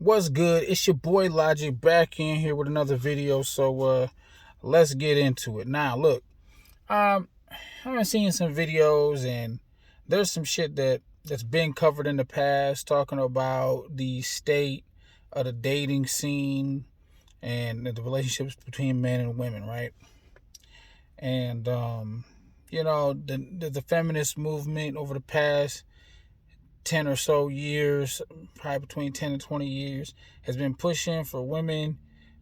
What's good? It's your boy Logic back in here with another video. So let's get into it. Now look, I've been seeing some videos and there's some shit that's been covered in the past talking about the state of the dating scene and the relationships between men and women, right? And the feminist movement over the past 10 or so years, probably between 10 and 20 years, has been pushing for women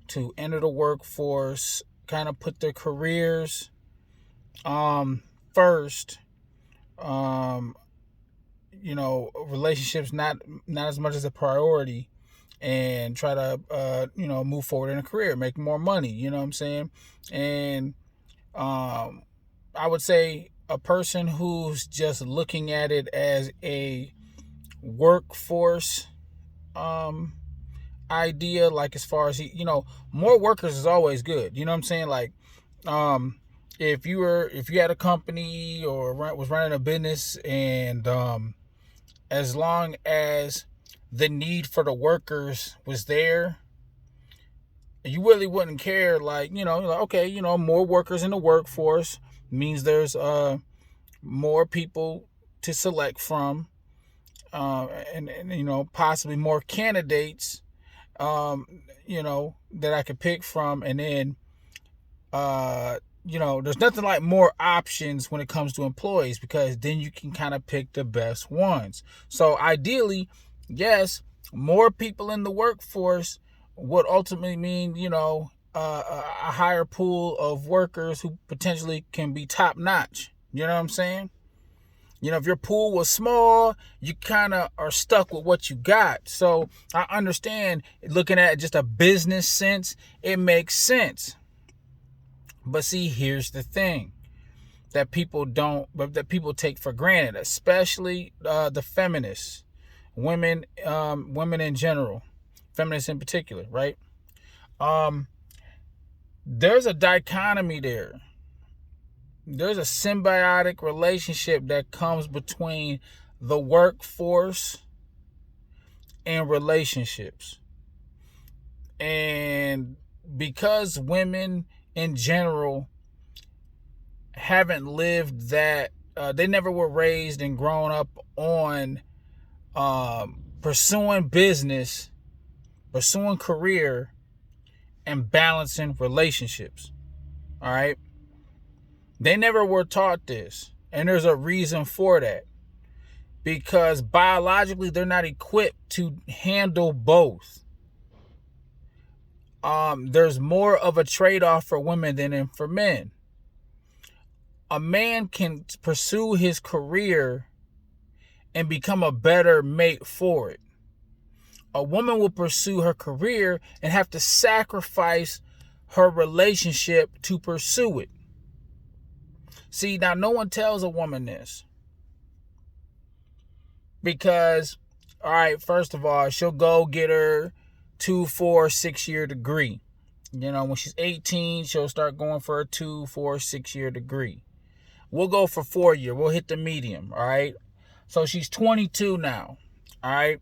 to enter the workforce, kind of put their careers first. Relationships not as much as a priority, and try to move forward in a career, make more money, you know what I'm saying? And I would say a person who's just looking at it as a workforce idea, like as far as more workers is always good, you know what I'm saying? Like if you had a company or was running a business, and as long as the need for the workers was there, you really wouldn't care. Like, like, okay, more workers in the workforce means there's more people to select from, and possibly more candidates, that I could pick from. And then there's nothing like more options when it comes to employees, because then you can kind of pick the best ones. So ideally, yes, more people in the workforce would ultimately mean a higher pool of workers who potentially can be top notch. You know what I'm saying? If your pool was small, you kind of are stuck with what you got. So I understand, looking at just a business sense, it makes sense. But see, here's the thing that people take for granted, especially the feminists, women in general, feminists in particular, right? There's a dichotomy there. There's a symbiotic relationship that comes between the workforce and relationships. And because women in general haven't lived that, they never were raised and grown up on pursuing business, pursuing career, and balancing relationships. All right? They never were taught this. And there's a reason for that. Because biologically, they're not equipped to handle both. There's more of a trade-off for women than for men. A man can pursue his career and become a better mate for it. A woman will pursue her career and have to sacrifice her relationship to pursue it. See, now no one tells a woman this. Because, all right, first of all, she'll go get her 2, 4, 6-year degree. When she's 18, she'll start going for a 2, 4, 6-year degree. We'll go for 4-year. We'll hit the medium, all right? So she's 22 now, all right?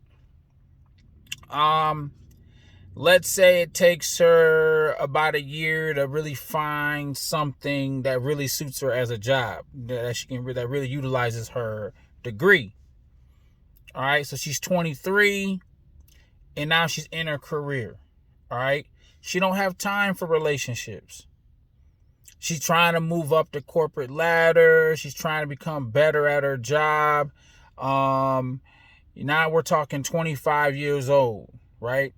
Let's say it takes her about a year to really find something that really suits her as a job, that really utilizes her degree. All right, so she's 23, and now she's in her career. All right, she don't have time for relationships. She's trying to move up the corporate ladder. She's trying to become better at her job. Now we're talking 25 years old, right?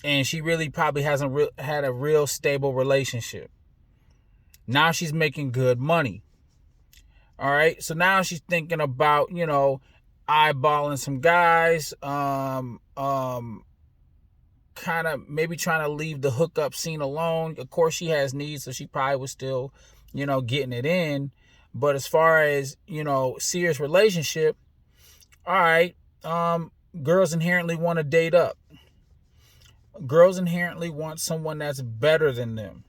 And she really probably hasn't had a real stable relationship. Now she's making good money. All right, so now she's thinking about, eyeballing some guys, kind of maybe trying to leave the hookup scene alone. Of course, she has needs, so she probably was still, getting it in. But as far as, serious relationship, all right, girls inherently want to date up. Girls inherently want someone that's better than them.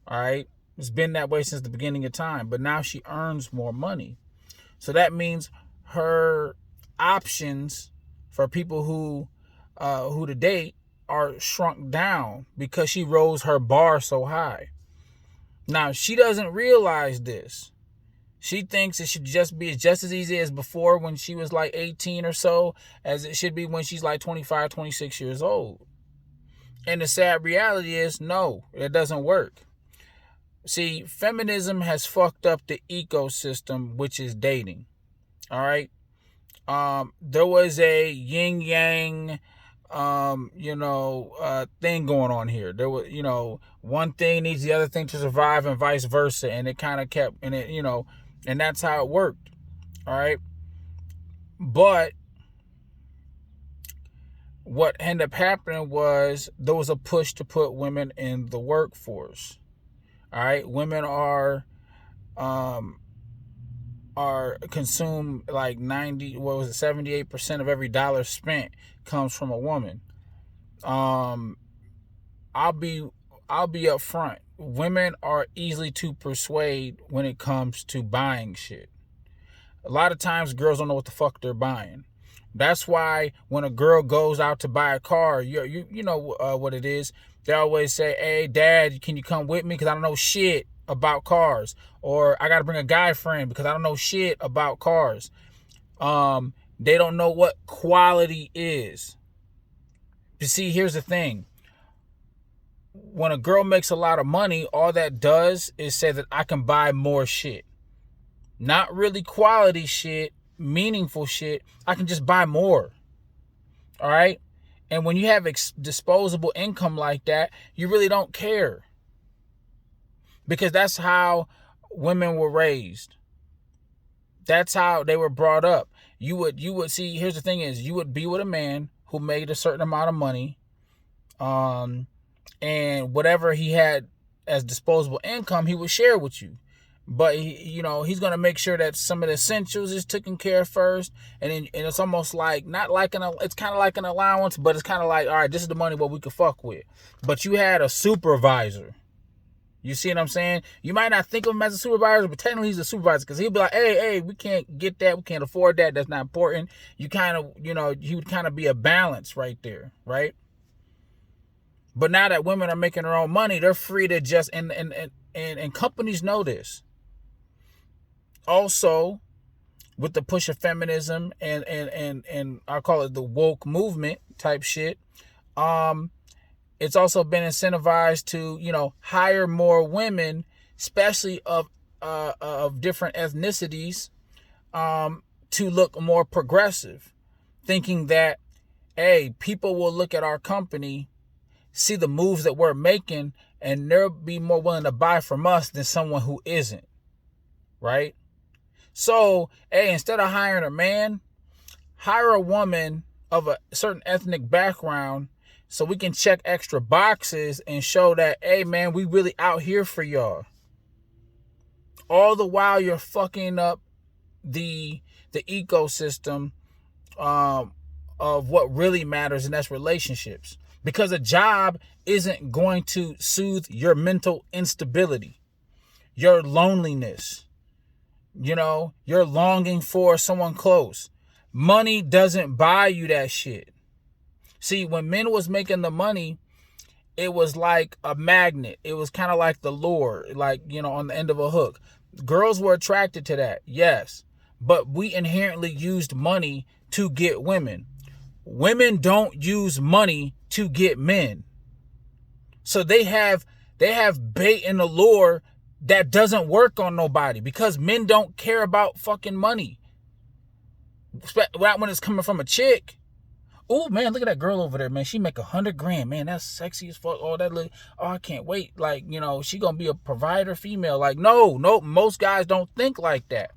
All right, it's been that way since the beginning of time. But now she earns more money, so that means her options for people who who to date are shrunk down because she rose her bar so high. Now, she doesn't realize this. She thinks it should just be just as easy as before when she was like 18 or so, as it should be when she's like 25, 26 years old. And the sad reality is, no, it doesn't work. See, feminism has fucked up the ecosystem, which is dating. All right? There was a yin yang thing going on here. There was, one thing needs the other thing to survive and vice versa. And it kind of kept, and it, and that's how it worked. All right. But what ended up happening was there was a push to put women in the workforce. All right. Women are consumed like 78% of every dollar spent comes from a woman. I'll be up front. Women are easily to persuade when it comes to buying shit. A lot of times girls don't know what the fuck they're buying. That's why when a girl goes out to buy a car, you know what it is. They always say, "Hey, Dad, can you come with me? Because I don't know shit about cars." Or, "I got to bring a guy friend because I don't know shit about cars." They don't know what quality is. You see, here's the thing. When a girl makes a lot of money, all that does is say that I can buy more shit. Not really quality shit, meaningful shit. I can just buy more. All right? And when you have disposable income like that, you really don't care. Because that's how women were raised. That's how they were brought up. You would see, here's the thing is, you would be with a man who made a certain amount of money, and whatever he had as disposable income, he would share with you. But he's going to make sure that some of the essentials is taken care of first, and it's almost like it's kind of like an allowance, but it's kind of like, all right, this is the money what we could fuck with. But you had a supervisor. You see what I'm saying? You might not think of him as a supervisor, but technically he's a supervisor, because he'll be like, hey, we can't get that, we can't afford that, that's not important. You kind of, he would kind of be a balance right there, right? But now that women are making their own money, they're free to just, and companies know this. Also, with the push of feminism and I call it the woke movement type shit, it's also been incentivized to, hire more women, especially of different ethnicities, to look more progressive, thinking that, hey, people will look at our company, see the moves that we're making, and they'll be more willing to buy from us than someone who isn't, right? So, hey, instead of hiring a man, hire a woman of a certain ethnic background, so we can check extra boxes and show that, hey, man, we really out here for y'all. All the while you're fucking up the ecosystem of what really matters, and that's relationships. Because a job isn't going to soothe your mental instability, your loneliness, your longing for someone close. Money doesn't buy you that shit. See, when men was making the money, it was like a magnet. It was kind of like the lure, like, on the end of a hook. Girls were attracted to that, yes. But we inherently used money to get women. Women don't use money to get men. So they have bait and allure that doesn't work on nobody, because men don't care about fucking money. When it's coming from a chick. Oh, man, look at that girl over there, man. She make $100,000, man. That's sexy as fuck. Oh, I can't wait. Like, she gonna be a provider female. Like, no, most guys don't think like that.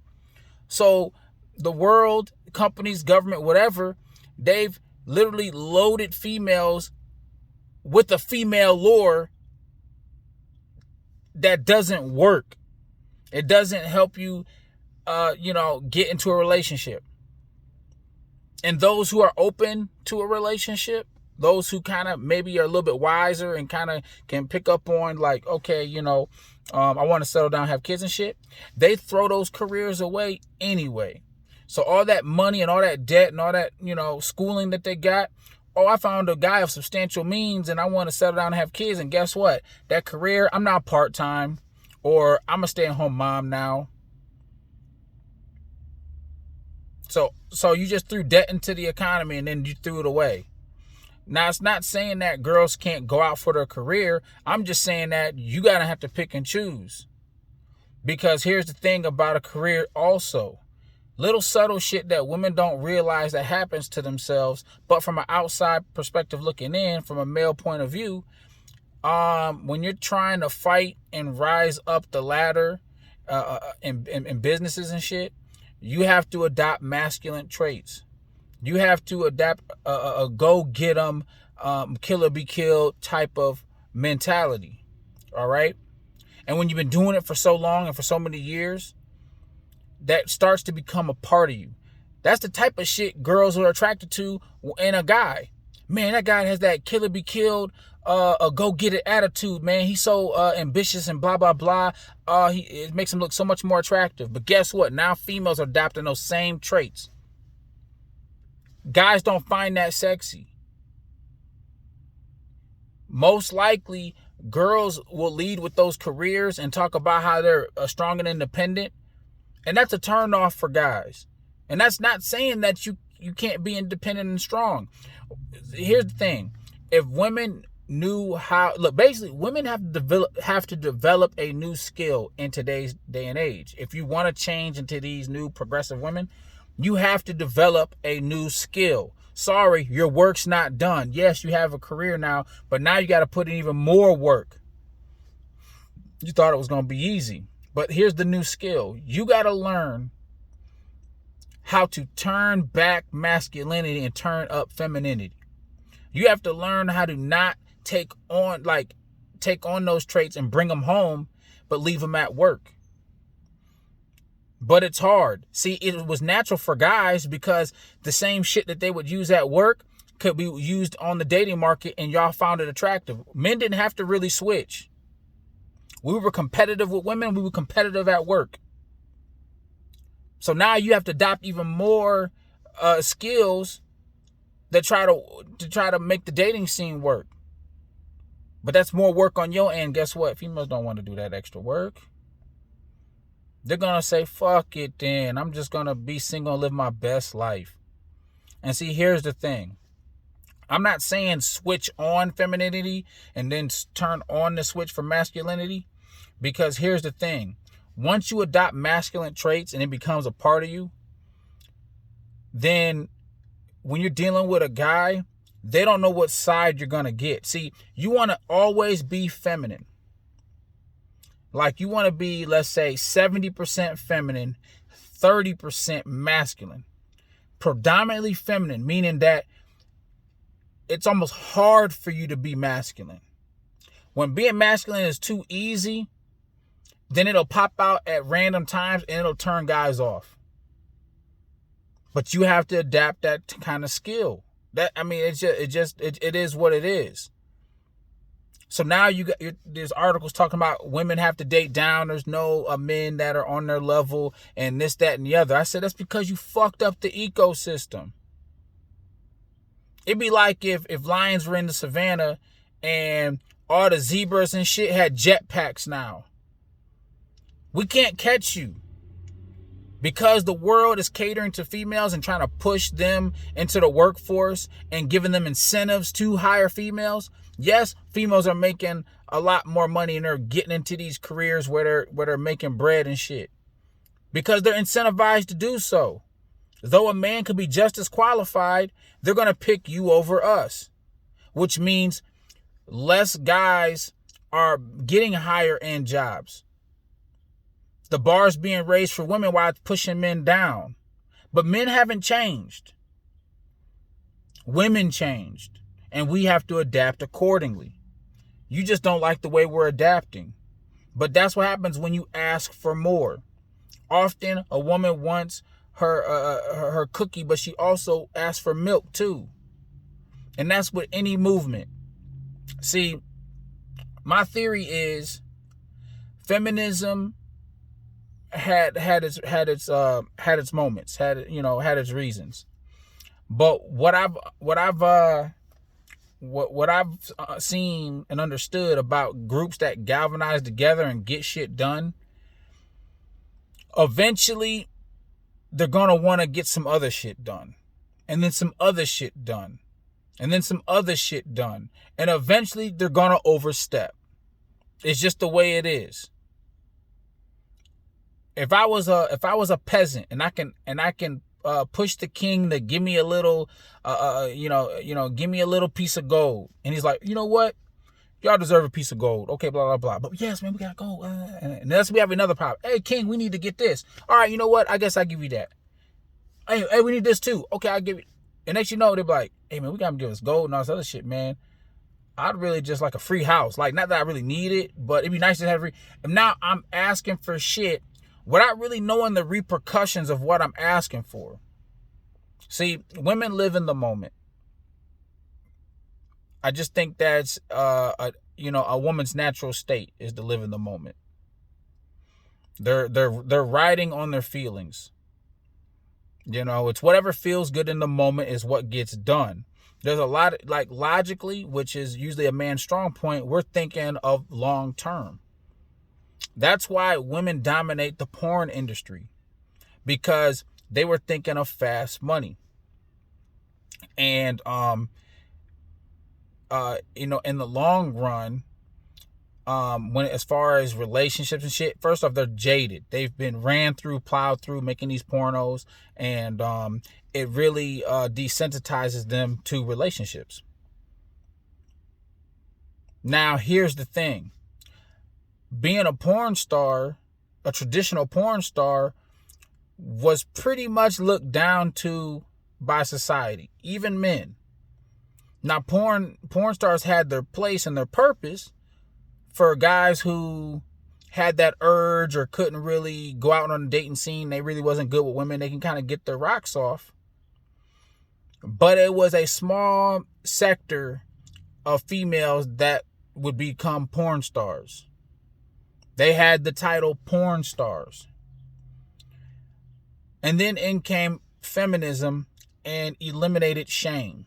So the world, companies, government, whatever, they've literally loaded females with a female lure that doesn't work. It doesn't help you, get into a relationship. And those who are open to a relationship, those who kind of maybe are a little bit wiser and kind of can pick up on, like, okay, I want to settle down, have kids and shit, they throw those careers away anyway. So all that money and all that debt and all that, schooling that they got, Oh, I found a guy of substantial means and I want to settle down and have kids. And guess what? That career, I'm not part-time, or I'm a stay-at-home mom now. So you just threw debt into the economy and then you threw it away. Now, it's not saying that girls can't go out for their career. I'm just saying that you got to have to pick and choose. Because here's the thing about a career also. Little subtle shit that women don't realize that happens to themselves, but from an outside perspective looking in, from a male point of view, when you're trying to fight and rise up the ladder in businesses and shit, you have to adopt masculine traits. You have to adapt a go get 'em, kill or be killed type of mentality. All right. And when you've been doing it for so long and for so many years, that starts to become a part of you. That's the type of shit girls are attracted to in a guy. Man, that guy has that kill or be killed, a go get it attitude, man. He's so ambitious and blah, blah, blah. It makes him look so much more attractive. But guess what? Now females are adopting those same traits. Guys don't find that sexy. Most likely, girls will lead with those careers and talk about how they're strong and independent. And that's a turn off for guys. And that's not saying that you can't be independent and strong. Here's the thing. If women knew how, look, basically women have to develop a new skill in today's day and age. If you want to change into these new progressive women, you have to develop a new skill. Sorry, your work's not done. Yes, you have a career now, but now you got to put in even more work. You thought it was going to be easy. But here's the new skill. You got to learn how to turn back masculinity and turn up femininity. You have to learn how to not take on those traits and bring them home, but leave them at work. But it's hard. See, it was natural for guys because the same shit that they would use at work could be used on the dating market and y'all found it attractive. Men didn't have to really switch. We were competitive with women. We were competitive at work. So now you have to adopt even more skills that try to make the dating scene work. But that's more work on your end. Guess what? Females don't want to do that extra work. They're going to say, fuck it then. I'm just going to be single and live my best life. And see, here's the thing. I'm not saying switch on femininity and then turn on the switch for masculinity. Because here's the thing. Once you adopt masculine traits and it becomes a part of you, then when you're dealing with a guy, they don't know what side you're going to get. See, you want to always be feminine. Like you want to be, let's say, 70% feminine, 30% masculine. Predominantly feminine, meaning that it's almost hard for you to be masculine. When being masculine is too easy, then it'll pop out at random times and it'll turn guys off. But you have to adapt that kind of skill. It is what it is. So now you got there's articles talking about women have to date down. There's no men that are on their level and this, that, and the other. I said, that's because you fucked up the ecosystem. It'd be like if lions were in the savannah and all the zebras and shit had jetpacks now. We can't catch you. Because the world is catering to females and trying to push them into the workforce and giving them incentives to hire females. Yes, females are making a lot more money and they're getting into these careers where they're making bread and shit. Because they're incentivized to do so. Though a man could be just as qualified, they're going to pick you over us. Which means less guys are getting higher end jobs. The bar's being raised for women while it's pushing men down. But men haven't changed. Women changed. And we have to adapt accordingly. You just don't like the way we're adapting. But that's what happens when you ask for more. Often a woman wants her cookie, but she also asks for milk too. And that's with any movement. See, my theory is feminism had its moments, had its reasons. But what I've what I've seen and understood about groups that galvanize together and get shit done, eventually they're gonna want to get some other shit done, and then some other shit done, and then some other shit done, and eventually they're gonna overstep. It's just the way it is. If I was a peasant and I can push the king to give me a little give me a little piece of gold, and he's like, you know what, y'all deserve a piece of gold, okay, blah blah blah, but yes man, we got gold, and that's, we have another problem. Hey king, we need to get this. All right, you know what, I guess I give you that. Hey, we need this too. Okay, I'll give it. And next you know, they're like, hey man, we gotta give us gold and all this other shit, man. I'd really just like a free house. Like, not that I really need it, but it'd be nice to have free. And now I'm asking for shit without really knowing the repercussions of what I'm asking for. See, women live in the moment. I just think that's a woman's natural state is to live in the moment. They're riding on their feelings. It's whatever feels good in the moment is what gets done. There's a lot, like, logically, which is usually a man's strong point, we're thinking of long term. That's why women dominate the porn industry, because they were thinking of fast money. And in the long run, when, as far as relationships and shit, first off, they're jaded. They've been plowed through making these pornos, and it really desensitizes them to relationships. Now, here's the thing. Being a porn star, a traditional porn star, was pretty much looked down to by society, even men. Now, porn stars had their place and their purpose for guys who had that urge or couldn't really go out on a dating scene. They really wasn't good with women. They can kind of get their rocks off. But it was a small sector of females that would become porn stars. They had the title porn stars. And then in came feminism and eliminated shame.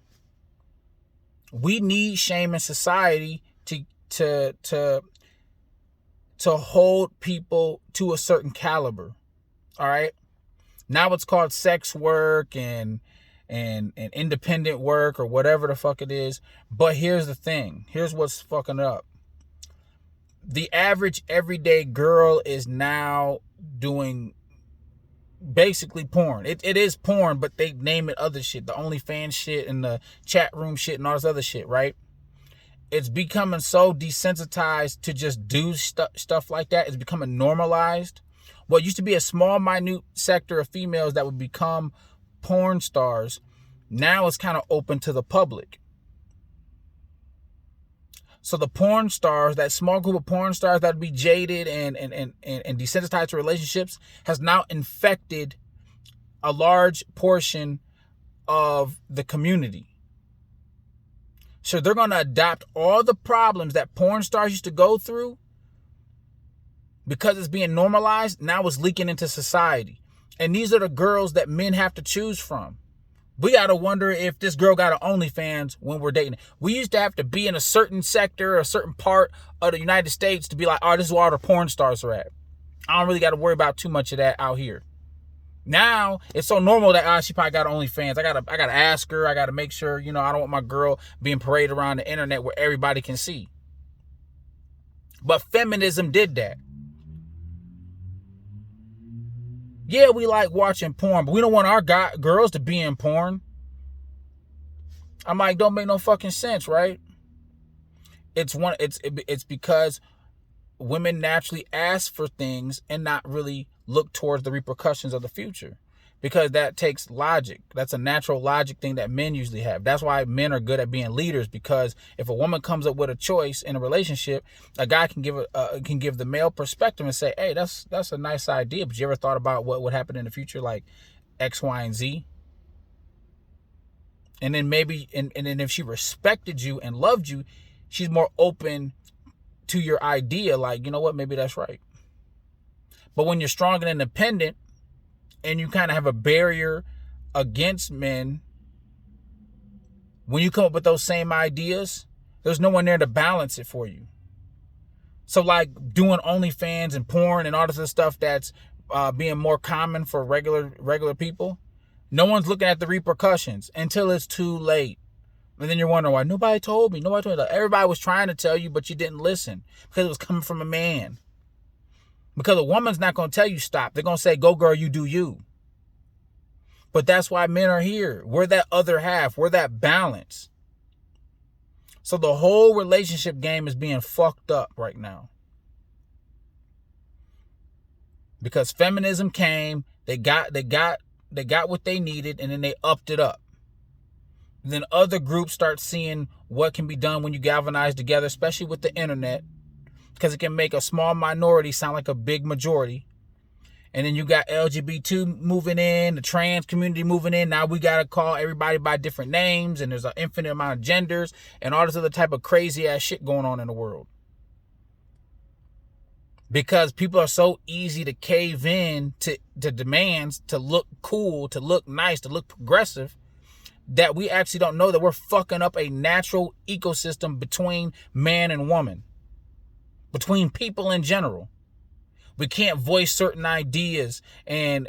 We need shame in society to hold people to a certain caliber. All right. Now it's called sex work and independent work or whatever the fuck it is. But here's the thing. Here's what's fucking up. The average everyday girl is now doing basically porn. It is porn, but they name it other shit. The OnlyFans shit and the chat room shit and all this other shit, right? It's becoming so desensitized to just do stuff like that. It's becoming normalized. What used to be a small, minute sector of females that would become porn stars, now it's kind of open to the public. So the porn stars, that small group of porn stars that would be jaded and desensitized to relationships, has now infected a large portion of the community. So they're going to adopt all the problems that porn stars used to go through, because it's being normalized. Now it's leaking into society. And these are the girls that men have to choose from. We got to wonder if this girl got an OnlyFans when we're dating. We used to have to be in a certain sector, a certain part of the United States to be like, oh, this is where all the porn stars are at. I don't really got to worry about too much of that out here. Now it's so normal that she probably got OnlyFans. I gotta ask her. I gotta make sure, I don't want my girl being paraded around the internet where everybody can see. But feminism did that. Yeah, we like watching porn, but we don't want our girls to be in porn. I'm like, don't make no fucking sense, right? It's because women naturally ask for things and not really look towards the repercussions of the future, because that takes logic. That's a natural logic thing that men usually have. That's why men are good at being leaders, because if a woman comes up with a choice in a relationship, a guy can give the male perspective and say, hey, that's a nice idea, but you ever thought about what would happen in the future, like X, Y, and Z? And then maybe, and then if she respected you and loved you, she's more open to your idea, like, you know what, maybe that's right. But when you're strong and independent and you kind of have a barrier against men, When you come up with those same ideas, there's no one there to balance it for you. So like doing OnlyFans and porn and all this other stuff that's being more common for regular people, no one's looking at the repercussions until it's too late. And then you're wondering why nobody told me. Nobody told me. Everybody was trying to tell you, but you didn't listen because it was coming from a man. Because a woman's not going to tell you stop. They're going to say, go girl, you do you. But that's why men are here. We're that other half. We're that balance. So the whole relationship game is being fucked up right now. Because feminism came, they got what they needed, and then they upped it up. And then other groups start seeing what can be done when you galvanize together, especially with the internet, because it can make a small minority sound like a big majority. And then you got LGBT moving in, the trans community moving in. Now we got to call everybody by different names, and there's an infinite amount of genders and all this other type of crazy ass shit going on in the world. Because people are so easy to cave in to demands, to look cool, to look nice, to look progressive, that we actually don't know that we're fucking up a natural ecosystem between man and woman, between people in general. We can't voice certain ideas and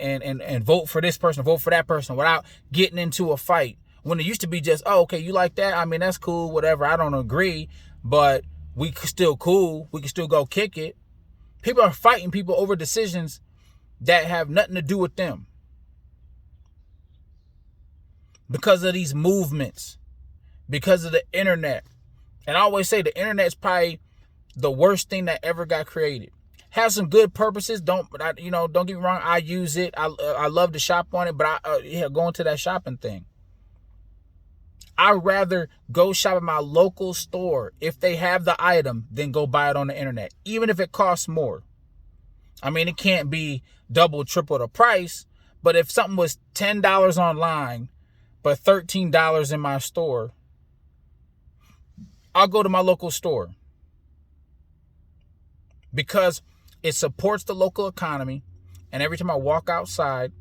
vote for this person, vote for that person without getting into a fight. When it used to be just, oh, okay, you like that? I mean, that's cool, whatever. I don't agree, but we still cool. We can still go kick it. People are fighting people over decisions that have nothing to do with them. Because of these movements, because of the internet. And I always say the internet is probably the worst thing that ever got created. Has some good purposes. Don't get me wrong. I use it. I love to shop on it, but go into that shopping thing. I'd rather go shop at my local store if they have the item than go buy it on the internet, even if it costs more. I mean, it can't be double, triple the price, but if something was $10 online, but $13 in my store, I'll go to my local store because it supports the local economy. And every time I walk outside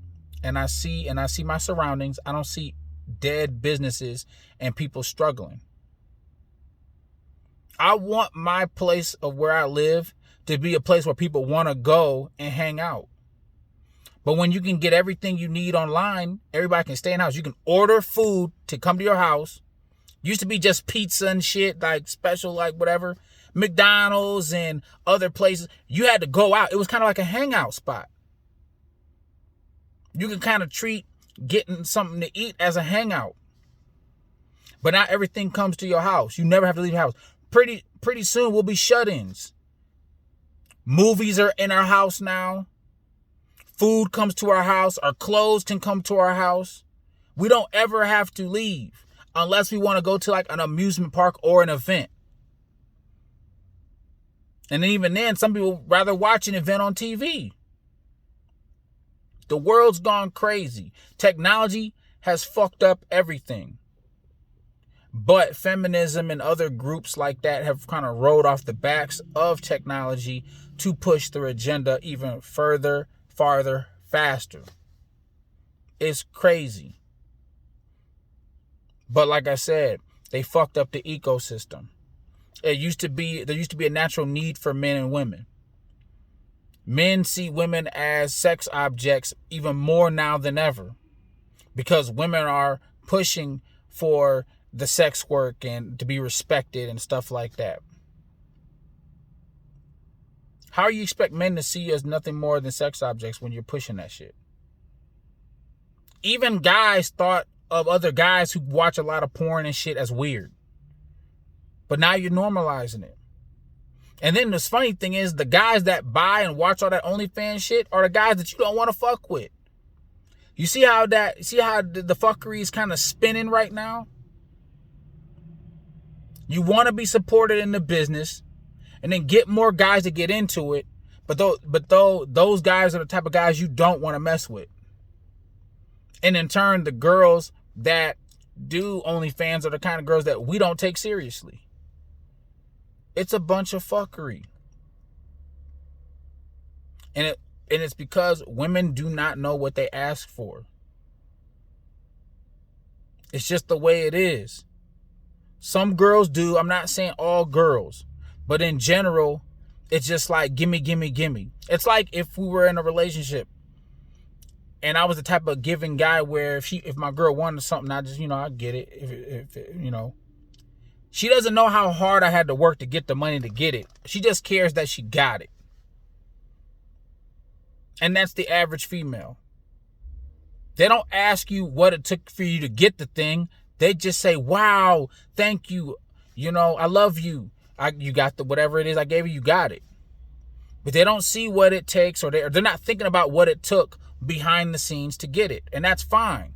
and I see my surroundings, I don't see dead businesses and people struggling. I want my place of where I live to be a place where people want to go and hang out. But when you can get everything you need online, everybody can stay in the house. You can order food to come to your house. Used to be just pizza and shit, like special, like whatever. McDonald's and other places. You had to go out. It was kind of like a hangout spot. You can kind of treat getting something to eat as a hangout. But not everything comes to your house. You never have to leave your house. Pretty soon we'll be shut-ins. Movies are in our house now. Food comes to our house. Our clothes can come to our house. We don't ever have to leave unless we want to go to like an amusement park or an event. And even then, some people rather watch an event on TV. The world's gone crazy. Technology has fucked up everything. But feminism and other groups like that have kind of rode off the backs of technology to push their agenda even further, farther, faster. It's crazy. But like I said, they fucked up the ecosystem. There used to be a natural need for men and women. Men see women as sex objects even more now than ever because women are pushing for the sex work and to be respected and stuff like that. How you expect men to see you as nothing more than sex objects when you're pushing that shit? Even guys thought of other guys who watch a lot of porn and shit as weird. But now you're normalizing it. And then the funny thing is the guys that buy and watch all that OnlyFans shit are the guys that you don't want to fuck with. You see how the fuckery is kind of spinning right now? You want to be supported in the business and then get more guys to get into it. But those guys are the type of guys you don't want to mess with. And in turn, the girls that do OnlyFans are the kind of girls that we don't take seriously. It's a bunch of fuckery. And it's because women do not know what they ask for. It's just the way it is. Some girls do. I'm not saying all girls, but in general, it's just like gimme, gimme, gimme. It's like if we were in a relationship and I was the type of giving guy where if my girl wanted something, I just, I get it. If she doesn't know how hard I had to work to get the money to get it. She just cares that she got it. And that's the average female. They don't ask you what it took for you to get the thing. They just say, wow, thank you. I love you. You got the whatever it is I gave you, you got it. But they don't see what it takes, or they're not thinking about what it took behind the scenes to get it. And that's fine.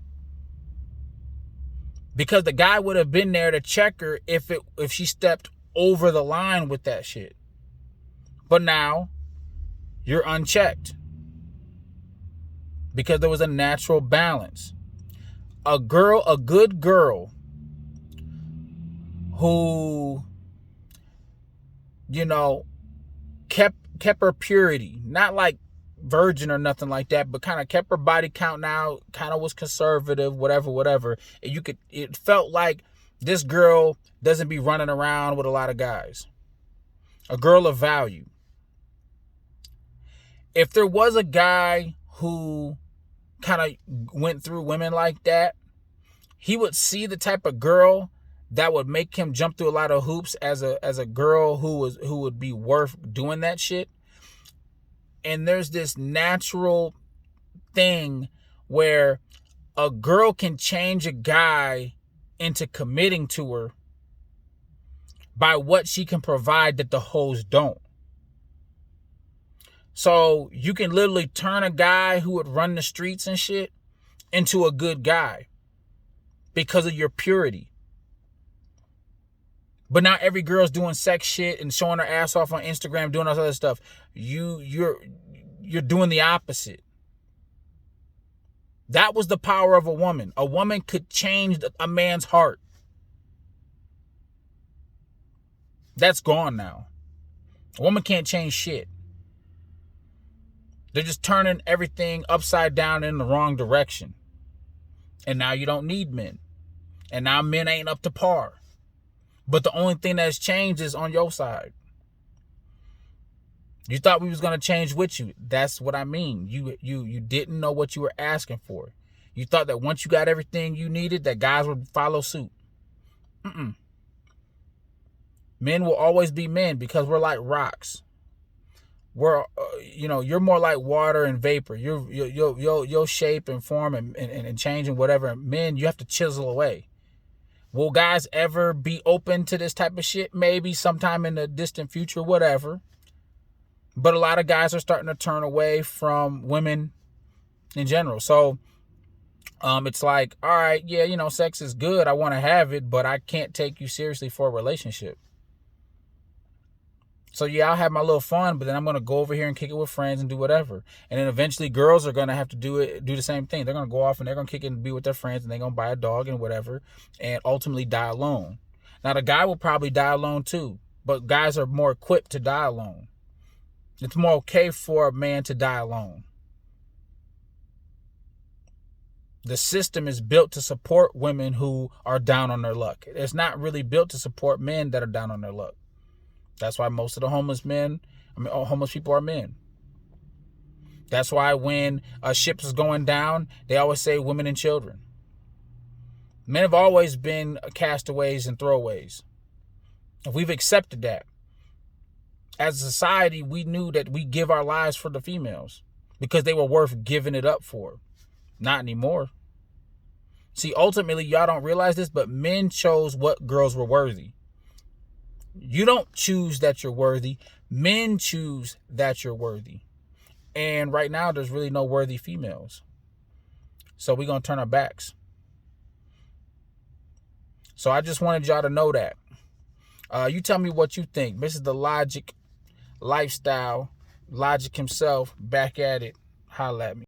Because the guy would have been there to check her if she stepped over the line with that shit. But now you're unchecked. Because there was a natural balance. A good girl who, kept her purity, not like virgin or nothing like that, but kind of kept her body count now, kind of was conservative, whatever. It felt like this girl doesn't be running around with a lot of guys. A girl of value. If there was a guy who kind of went through women like that, he would see the type of girl that would make him jump through a lot of hoops as a girl who would be worth doing that shit. And there's this natural thing where a girl can change a guy into committing to her by what she can provide that the hoes don't. So you can literally turn a guy who would run the streets and shit into a good guy because of your purity. But not every girl's doing sex shit and showing her ass off on Instagram, doing all this other stuff. You're doing the opposite. That was the power of a woman. A woman could change a man's heart. That's gone now. A woman can't change shit. They're just turning everything upside down in the wrong direction. And now you don't need men. And now men ain't up to par. But the only thing that's changed is on your side. You thought we was going to change with you. That's what I mean. You didn't know what you were asking for. You thought that once you got everything you needed, that guys would follow suit. Men will always be men because we're like rocks. We're, you're more like water and vapor. Your shape and form and change and whatever. Men, you have to chisel away. Will guys ever be open to this type of shit? Maybe sometime in the distant future, whatever. But a lot of guys are starting to turn away from women in general. So it's like, all right, yeah, sex is good. I want to have it, but I can't take you seriously for a relationship. So yeah, I'll have my little fun, but then I'm going to go over here and kick it with friends and do whatever. And then eventually girls are going to have to do the same thing. They're going to go off and they're going to kick it and be with their friends and they're going to buy a dog and whatever and ultimately die alone. Now the guy will probably die alone too, but guys are more equipped to die alone. It's more okay for a man to die alone. The system is built to support women who are down on their luck. It's not really built to support men that are down on their luck. That's why most of the homeless people are men. That's why when a ship is going down, they always say women and children. Men have always been castaways and throwaways. We've accepted that. As a society, we knew that we give our lives for the females because they were worth giving it up for. Not anymore. See, ultimately, y'all don't realize this, but men chose what girls were worthy. You don't choose that you're worthy. Men choose that you're worthy. And right now, there's really no worthy females. So we're going to turn our backs. So I just wanted y'all to know that. You tell me what you think. This is the Logic Lifestyle. Logic himself back at it. Holla at me.